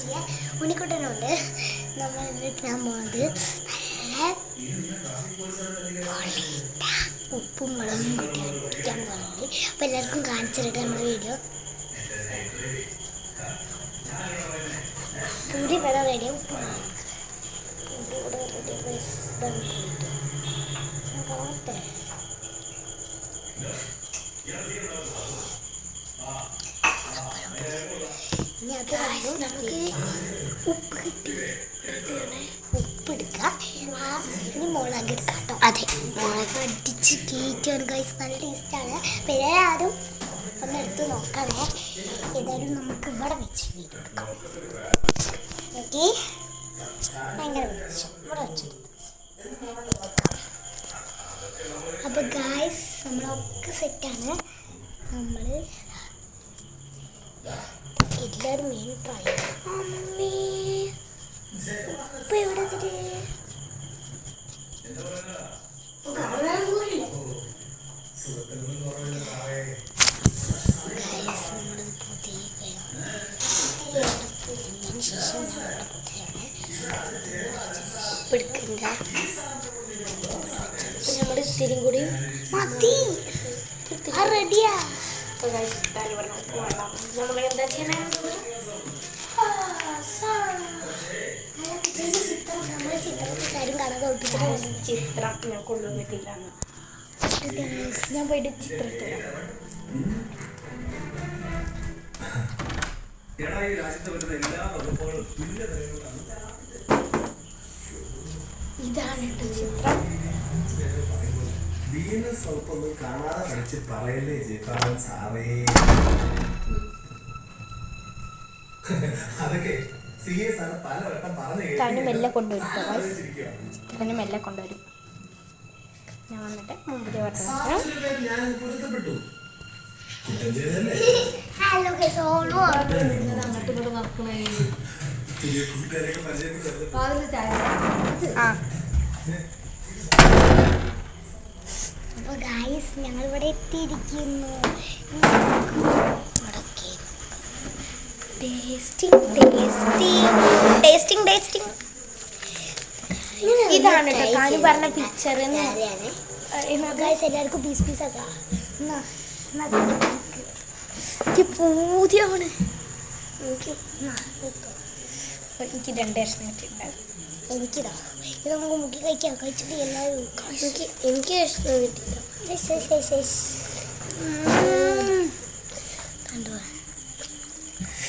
ചെയ്യാൻ ഉണ്ണിക്കുട്ടനുണ്ട്. നമ്മൾ ഇന്ന് തിന്നാൻ പോകുന്നത് നല്ല ഉപ്പും മുളകും കൂട്ടി അടിക്കാൻ പോകുന്നത്. അപ്പോൾ എല്ലാവർക്കും കാണിച്ചിട്ട് നമ്മുടെ വീഡിയോ പൂരി ഇവിടെ റെഡി ഉപ്പ് ഇവിടെ റെഡി കാണട്ടെ. ഇനി അത് നമുക്ക് ഉപ്പ് കിട്ടി ഉപ്പ് എടുക്കാം. ഇനി മുളക് എടുക്കാം കേട്ടോ. അതെ, മുളക് അടിച്ച് കയറ്റിയാണ് ഗൈസ്, നല്ല ടേസ്റ്റാണ്. പിന്നെ ആരും ഒന്ന് എടുത്ത് നോക്കണേ. ഏതായാലും നമുക്ക് ഇവിടെ വെച്ച് വീഡിയോ എടുക്കാം. ഓക്കെ, ഭയങ്കര വെച്ചു ഇവിടെ വെച്ചെടുത്ത്. അപ്പോൾ ഗൈസ് നമ്മളൊക്കെ സെറ്റാണ്. നമ്മൾ എല്ലാവരും മെയിൻ ട്രൈ അമ്മേ ഉപ്പ് എവിടെ വെച്ചിട്ട് ശേഷം ഉപ്പെടുക്കണ്ട. നമ്മൾ ഇത്തിരി കൂടി മതി, റെഡിയാ. നമ്മൾ എന്താ ചെയ്യണേ? നമ്മുടെ ചിത്രക്കാരും കാണാതെ ഒളിപ്പിച്ചിട്ട് ചിത്രം ഞാൻ കൊണ്ടുവന്നിട്ടില്ല. ഞാൻ പോയിട്ട് ചിത്രം ഇതാണ് കേട്ടോ ചിത്രം. കാണാതെ പഠിച്ച് പറയല്ലേ ചേട്ടാ സാറേ. അതൊക്കെ സീരിയസ് ആണ്. പലവട്ടം പറഞ്ഞു മെല്ലെ കൊണ്ടുവരും. മെല്ലെ കൊണ്ടുവരും. ഞാൻ വന്നിട്ട് മുമ്പിൽ അപ്പോൾ ഗൈസ് ഞങ്ങളിവിടെ എത്തിയിരിക്കുന്നു. ഇതാണ് കാനു പറഞ്ഞ പിക്ചർ. എല്ലാവർക്കും പീസ് പീസാക്കാം. പൂതിയാണ് എനിക്ക് 2 കഷ്ണം കിട്ടിയിട്ടുണ്ടാകും. എനിക്കിതാ ഇത് നമുക്ക് മുക്കി കഴിക്കാം. കഴിച്ചിട്ട് എല്ലാവരും എനിക്ക് ഇഷ്ടം കിട്ടിയില്ല.